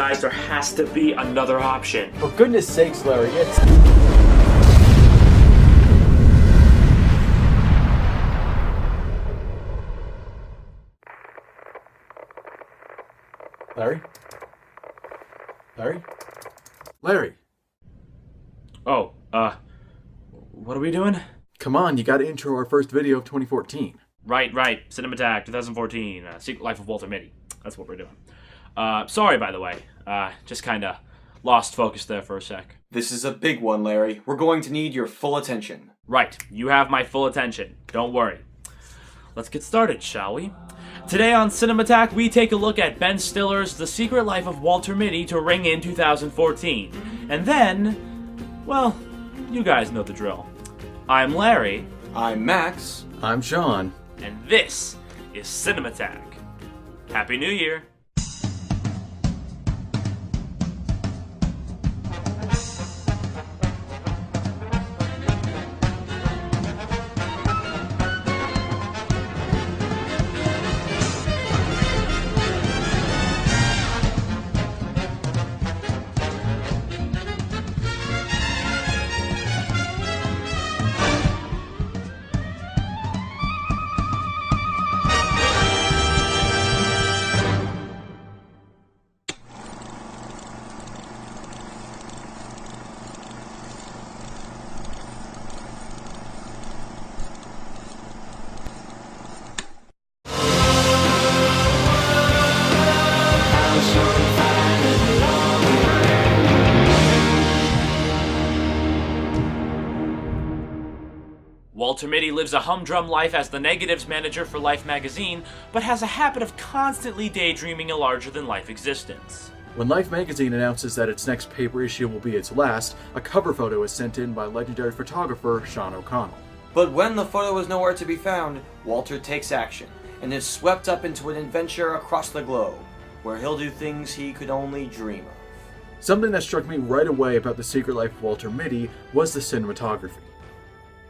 guys, there has to be another option. For goodness sakes, Larry, it's... Larry? Larry? Larry! Oh, what are we doing? Come on, you gotta intro our first video of 2014. Right, CinemAttack 2014, Secret Life of Walter Mitty. That's what we're doing. Sorry, by the way. Just kinda lost focus there for a sec. This is a big one, Larry. We're going to need your full attention. Right, you have my full attention. Don't worry. Let's get started, shall we? Today on CinemAttack, we take a look at Ben Stiller's The Secret Life of Walter Mitty to ring in 2014. And then, well, you guys know the drill. I'm Larry. I'm Max. I'm Sean. And this is CinemAttack. Happy New Year! Walter Mitty lives a humdrum life as the negatives manager for Life magazine, but has a habit of constantly daydreaming a larger-than-life existence. When Life magazine announces that its next paper issue will be its last, a cover photo is sent in by legendary photographer Sean O'Connell. But when the photo is nowhere to be found, Walter takes action and is swept up into an adventure across the globe, where he'll do things he could only dream of. Something that struck me right away about The Secret Life of Walter Mitty was the cinematography.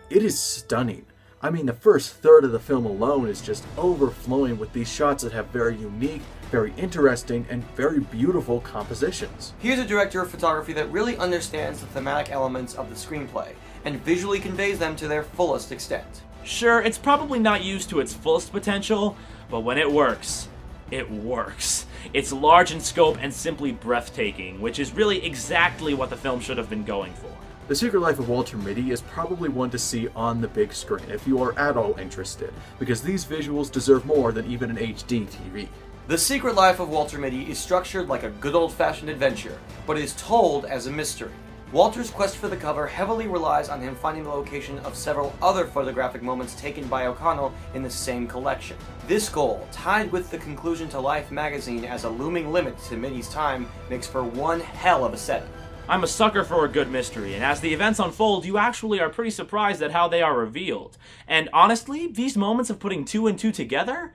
It is stunning. I mean, the first third of the film alone is just overflowing with these shots that have very unique, very interesting, and very beautiful compositions. Here's a director of photography that really understands the thematic elements of the screenplay and visually conveys them to their fullest extent. Sure, it's probably not used to its fullest potential, but when it works, it works. It's large in scope and simply breathtaking, which is really exactly what the film should have been going for. The Secret Life of Walter Mitty is probably one to see on the big screen if you are at all interested, because these visuals deserve more than even an HD TV. The Secret Life of Walter Mitty is structured like a good old-fashioned adventure, but is told as a mystery. Walter's quest for the cover heavily relies on him finding the location of several other photographic moments taken by O'Connell in the same collection. This goal, tied with the conclusion to Life magazine as a looming limit to Mitty's time, makes for one hell of a setup. I'm a sucker for a good mystery, and as the events unfold, you actually are pretty surprised at how they are revealed. And honestly, these moments of putting two and two together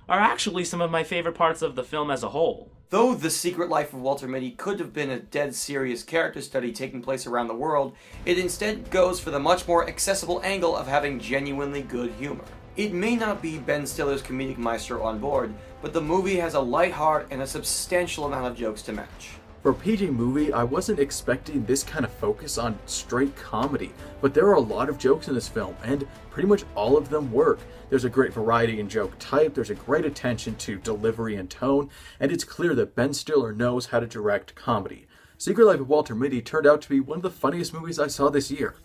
are actually some of my favorite parts of the film as a whole. Though The Secret Life of Walter Mitty could have been a dead serious character study taking place around the world, it instead goes for the much more accessible angle of having genuinely good humor. It may not be Ben Stiller's comedic maestro on board, but the movie has a light heart and a substantial amount of jokes to match. For a PG movie, I wasn't expecting this kind of focus on straight comedy, but there are a lot of jokes in this film, and pretty much all of them work. There's a great variety in joke type, there's a great attention to delivery and tone, and it's clear that Ben Stiller knows how to direct comedy. Secret Life of Walter Mitty turned out to be one of the funniest movies I saw this year,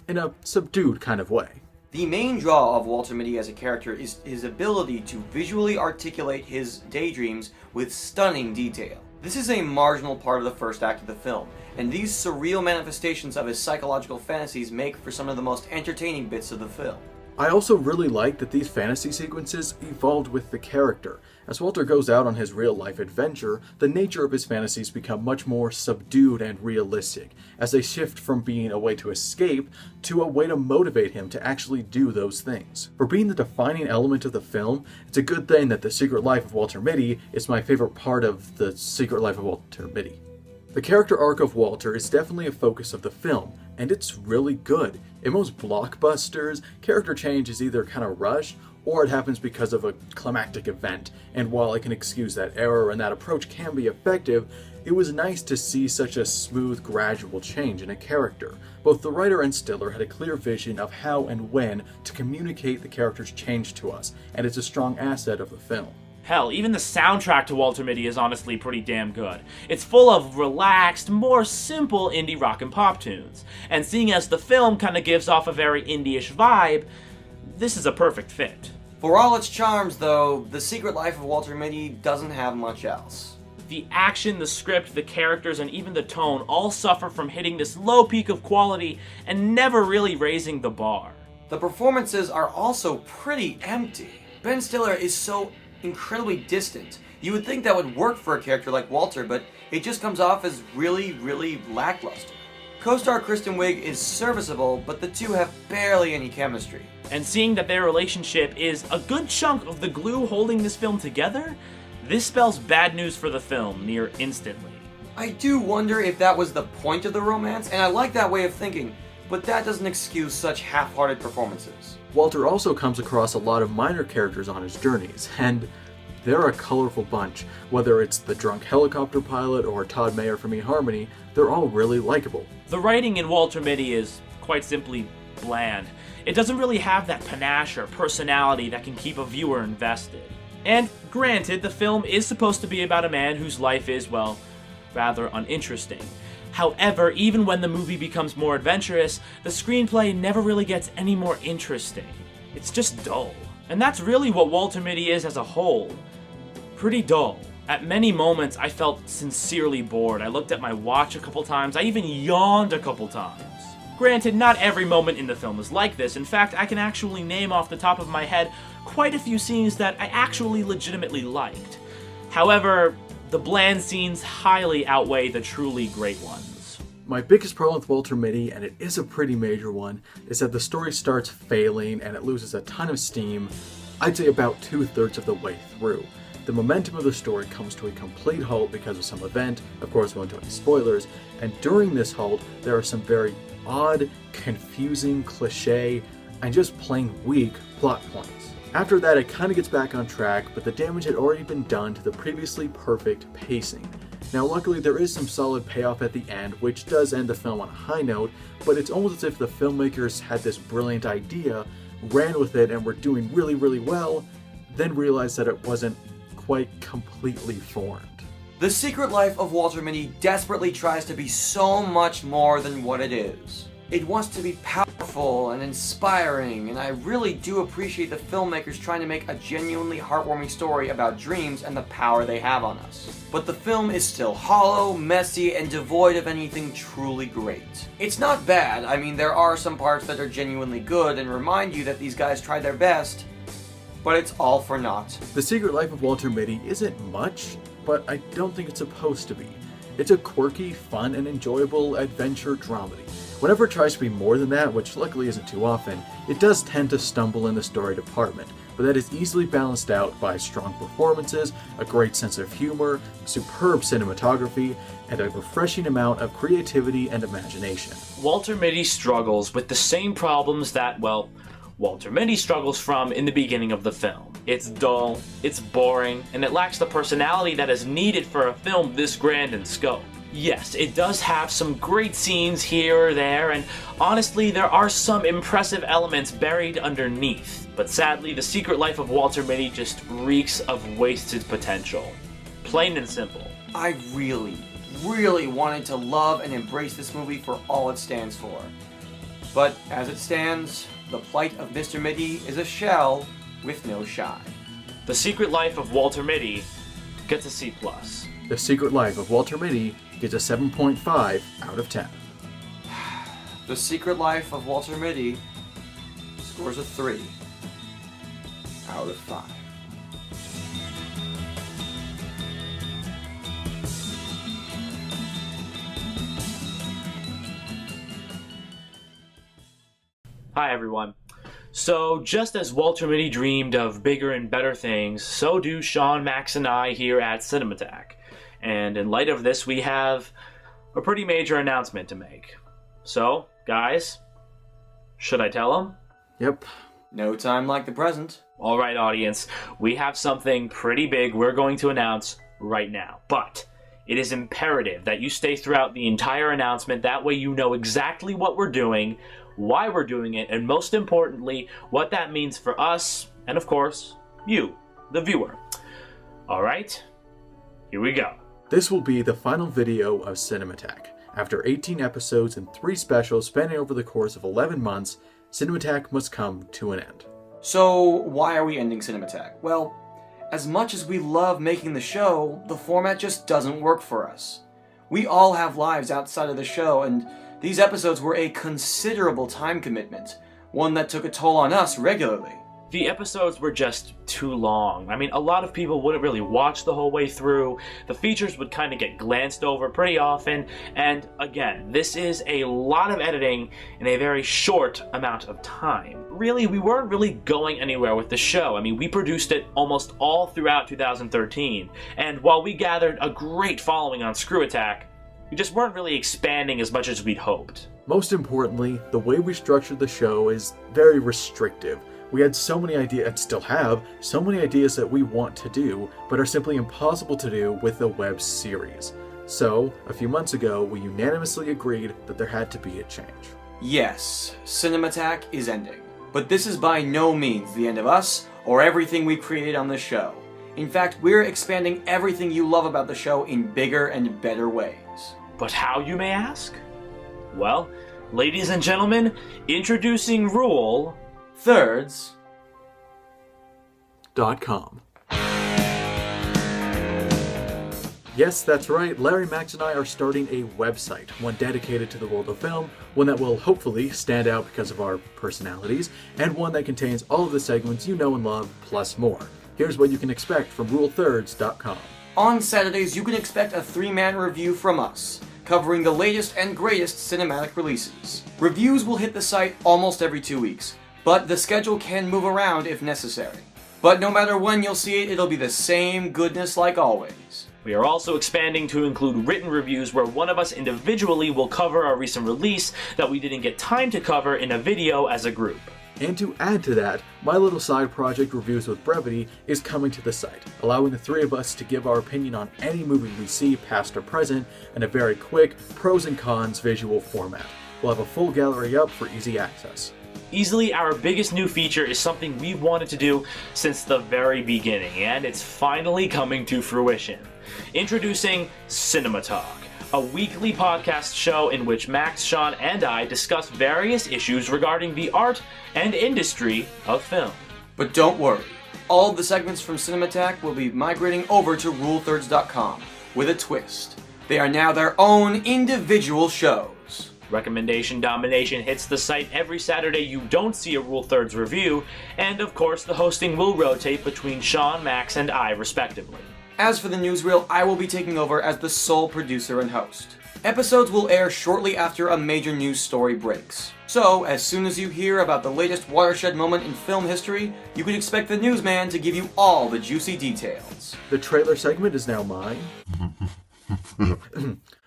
in a subdued kind of way. The main draw of Walter Mitty as a character is his ability to visually articulate his daydreams with stunning detail. This is a marginal part of the first act of the film, and these surreal manifestations of his psychological fantasies make for some of the most entertaining bits of the film. I also really like that these fantasy sequences evolved with the character. As Walter goes out on his real-life adventure, the nature of his fantasies become much more subdued and realistic, as they shift from being a way to escape to a way to motivate him to actually do those things. For being the defining element of the film, it's a good thing that The Secret Life of Walter Mitty is my favorite part of The Secret Life of Walter Mitty. The character arc of Walter is definitely a focus of the film, and it's really good. In most blockbusters, character change is either kind of rushed, or it happens because of a climactic event, and while I can excuse that error and that approach can be effective, It was nice to see such a smooth, gradual change in a character. Both the writer and Stiller had a clear vision of how and when to communicate the character's change to us, and it's a strong asset of the film. Hell, even the soundtrack to Walter Mitty is honestly pretty damn good. It's full of relaxed, more simple indie rock and pop tunes. And seeing as the film kinda gives off a very indie-ish vibe, this is a perfect fit. For all its charms, though, The Secret Life of Walter Mitty doesn't have much else. The action, the script, the characters, and even the tone all suffer from hitting this low peak of quality and never really raising the bar. The performances are also pretty empty. Ben Stiller is so incredibly distant. You would think that would work for a character like Walter, but it just comes off as really, really lackluster. Co-star Kristen Wiig is serviceable, but the two have barely any chemistry. And seeing that their relationship is a good chunk of the glue holding this film together, this spells bad news for the film near instantly. I do wonder if that was the point of the romance, and I like that way of thinking, but that doesn't excuse such half-hearted performances. Walter also comes across a lot of minor characters on his journeys, and they're a colorful bunch. Whether it's the drunk helicopter pilot or Todd Mayer from eHarmony, they're all really likable. The writing in Walter Mitty is quite simply bland. It doesn't really have that panache or personality that can keep a viewer invested. And granted, the film is supposed to be about a man whose life is, well, rather uninteresting. However, even when the movie becomes more adventurous, the screenplay never really gets any more interesting. It's just dull. And that's really what Walter Mitty is as a whole. Pretty dull. At many moments, I felt sincerely bored. I looked at my watch a couple times. I even yawned a couple times. Granted, not every moment in the film is like this. In fact, I can actually name off the top of my head quite a few scenes that I actually legitimately liked. However, the bland scenes highly outweigh the truly great ones. My biggest problem with Walter Mitty, and it is a pretty major one, is that the story starts failing and it loses a ton of steam, I'd say about 2/3 of the way through. The momentum of the story comes to a complete halt because of some event, of course we won't do any spoilers, and during this halt there are some very odd, confusing, cliche, and just plain weak plot points. After that it kinda gets back on track, but the damage had already been done to the previously perfect pacing. Now luckily there is some solid payoff at the end, which does end the film on a high note, but it's almost as if the filmmakers had this brilliant idea, ran with it and were doing really, really well, then realized that it wasn't quite completely formed. The Secret Life of Walter Mitty desperately tries to be so much more than what it is. It wants to be powerful and inspiring, and I really do appreciate the filmmakers trying to make a genuinely heartwarming story about dreams and the power they have on us. But the film is still hollow, messy, and devoid of anything truly great. It's not bad. I mean, there are some parts that are genuinely good and remind you that these guys tried their best, but it's all for naught. The Secret Life of Walter Mitty isn't much, but I don't think it's supposed to be. It's a quirky, fun, and enjoyable adventure dramedy. Whenever it tries to be more than that, which luckily isn't too often, it does tend to stumble in the story department, but that is easily balanced out by strong performances, a great sense of humor, superb cinematography, and a refreshing amount of creativity and imagination. Walter Mitty struggles with the same problems that, well, Walter Mitty struggles from in the beginning of the film. It's dull, it's boring, and it lacks the personality that is needed for a film this grand in scope. Yes, it does have some great scenes here or there, and honestly, there are some impressive elements buried underneath. But sadly, The Secret Life of Walter Mitty just reeks of wasted potential. Plain and simple. I really, really wanted to love and embrace this movie for all it stands for. But as it stands, the plight of Mr. Mitty is a shell with no shine. The Secret Life of Walter Mitty gets a C+. The Secret Life of Walter Mitty gets a 7.5 out of 10. The Secret Life of Walter Mitty scores a 3 out of 5. Hi everyone. So, just as Walter Mitty dreamed of bigger and better things, so do Sean, Max, and I here at CinemAttack. And in light of this, we have a pretty major announcement to make. So, guys, should I tell them? Yep. No time like the present. Alright, audience, we have something pretty big we're going to announce right now. But It is imperative that you stay throughout the entire announcement. That way you know exactly what we're doing, why we're doing it, and most importantly, what that means for us, and of course, you, the viewer. Alright, here we go. This will be the final video of CinemAttack. After 18 episodes and 3 specials spanning over the course of 11 months, CinemAttack must come to an end. So, why are we ending CinemAttack? Well, as much as we love making the show, the format just doesn't work for us. We all have lives outside of the show, and these episodes were a considerable time commitment, one that took a toll on us regularly. The episodes were just too long. I mean, a lot of people wouldn't really watch the whole way through. The features would kind of get glanced over pretty often. And again, this is a lot of editing in a very short amount of time. Really, we weren't really going anywhere with the show. I mean, we produced it almost all throughout 2013. And while we gathered a great following on ScrewAttack, we just weren't really expanding as much as we'd hoped. Most importantly, the way we structured the show is very restrictive. We had so many ideas, and still have, so many ideas that we want to do, but are simply impossible to do with a web series. So, a few months ago, we unanimously agreed that there had to be a change. Yes, CinemAttack is ending. But this is by no means the end of us, or everything we created on the show. In fact, we're expanding everything you love about the show in bigger and better ways. But how, you may ask? Well, ladies and gentlemen, introducing RuleThirds.com. Yes, that's right, Larry, Max, and I are starting a website, one dedicated to the world of film, one that will hopefully stand out because of our personalities, and one that contains all of the segments you know and love, plus more. Here's what you can expect from RuleThirds.com. On Saturdays, you can expect a 3-man review from us, covering the latest and greatest cinematic releases. Reviews will hit the site almost every 2 weeks, but the schedule can move around if necessary. But no matter when you'll see it, it'll be the same goodness like always. We are also expanding to include written reviews where one of us individually will cover a recent release that we didn't get time to cover in a video as a group. And to add to that, my little side project, Reviews with Brevity, is coming to the site, allowing the 3 of us to give our opinion on any movie we see, past or present, in a very quick pros and cons visual format. We'll have a full gallery up for easy access. Easily our biggest new feature is something we've wanted to do since the very beginning, and it's finally coming to fruition. Introducing CinemAttack, a weekly podcast show in which Max, Sean, and I discuss various issues regarding the art and industry of film. But don't worry, all of the segments from CinemAttack will be migrating over to RuleThirds.com with a twist. They are now their own individual shows. Recommendation Domination hits the site every Saturday you don't see a RuleThirds review, and of course the hosting will rotate between Sean, Max, and I respectively. As for the newsreel, I will be taking over as the sole producer and host. Episodes will air shortly after a major news story breaks. So, as soon as you hear about the latest watershed moment in film history, you can expect the newsman to give you all the juicy details. The trailer segment is now mine.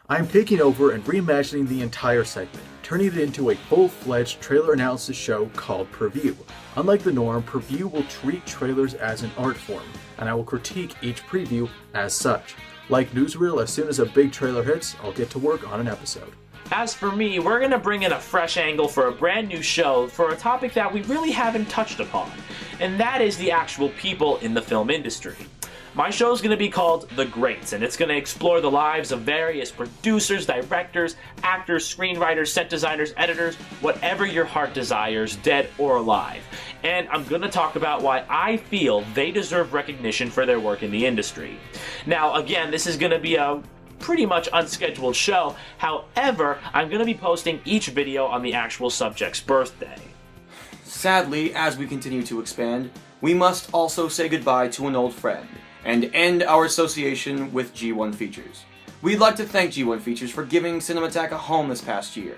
I'm taking over and reimagining the entire segment, turning it into a full-fledged trailer analysis show called Preview. Unlike the norm, Preview will treat trailers as an art form, and I will critique each preview as such. Like Newsreel, as soon as a big trailer hits, I'll get to work on an episode. As for me, we're gonna bring in a fresh angle for a brand new show for a topic that we really haven't touched upon, and that is the actual people in the film industry. My show is going to be called The Greats, and it's going to explore the lives of various producers, directors, actors, screenwriters, set designers, editors, whatever your heart desires, dead or alive. And I'm going to talk about why I feel they deserve recognition for their work in the industry. Now, again, this is going to be a pretty much unscheduled show. However, I'm going to be posting each video on the actual subject's birthday. Sadly, as we continue to expand, we must also say goodbye to an old friend and end our association with G1 Features. We'd like to thank G1 Features for giving CinemAttack a home this past year.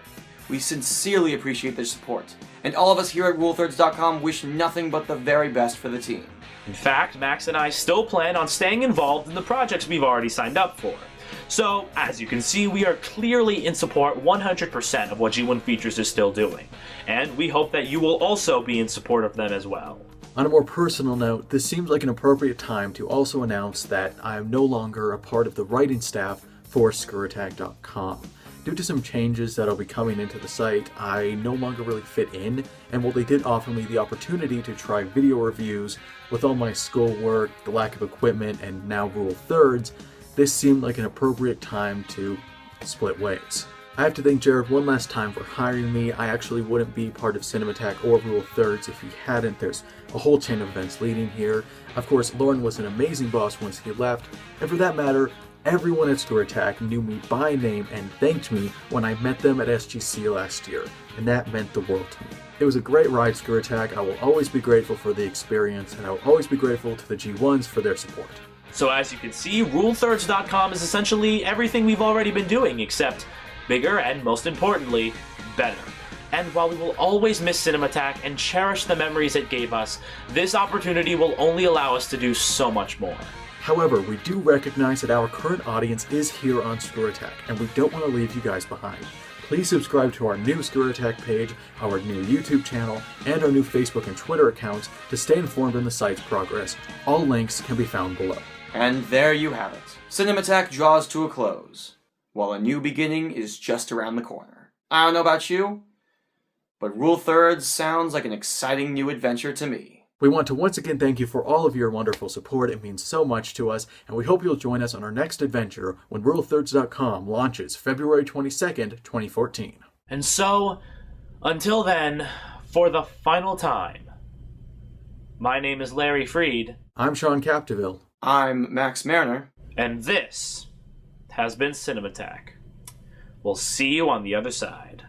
We sincerely appreciate their support, and all of us here at RuleThirds.com wish nothing but the very best for the team. In fact, Max and I still plan on staying involved in the projects we've already signed up for. So, as you can see, we are clearly in support 100% of what G1 Features is still doing, and we hope that you will also be in support of them as well. On a more personal note, this seems like an appropriate time to also announce that I am no longer a part of the writing staff for ScrewAttack.com. Due to some changes that'll be coming into the site, I no longer really fit in, and while they did offer me the opportunity to try video reviews, with all my schoolwork, the lack of equipment, and now RuleThirds, this seemed like an appropriate time to split ways. I have to thank Jared one last time for hiring me. I actually wouldn't be part of CinemAttack or RuleThirds if he hadn't. There's a whole chain of events leading here. Of course, Lauren was an amazing boss once he left, and for that matter, everyone at ScrewAttack knew me by name and thanked me when I met them at SGC last year, and that meant the world to me. It was a great ride, ScrewAttack. I will always be grateful for the experience, and I will always be grateful to the G1s for their support. So as you can see, RuleThirds.com is essentially everything we've already been doing, except bigger and, most importantly, better. And while we will always miss CinemAttack and cherish the memories it gave us, this opportunity will only allow us to do so much more. However, we do recognize that our current audience is here on ScrewAttack, and we don't want to leave you guys behind. Please subscribe to our new ScrewAttack page, our new YouTube channel, and our new Facebook and Twitter accounts to stay informed on the site's progress. All links can be found below. And there you have it. CinemAttack draws to a close, while a new beginning is just around the corner. I don't know about you, but RuleThirds sounds like an exciting new adventure to me. We want to once again thank you for all of your wonderful support. It means so much to us, and we hope you'll join us on our next adventure when RuleThirds.com launches February 22nd, 2014. And so, until then, for the final time, my name is Larry Freed. I'm Sean Capdeville. I'm Max Marriner. And this has been CinemAttack. We'll see you on the other side.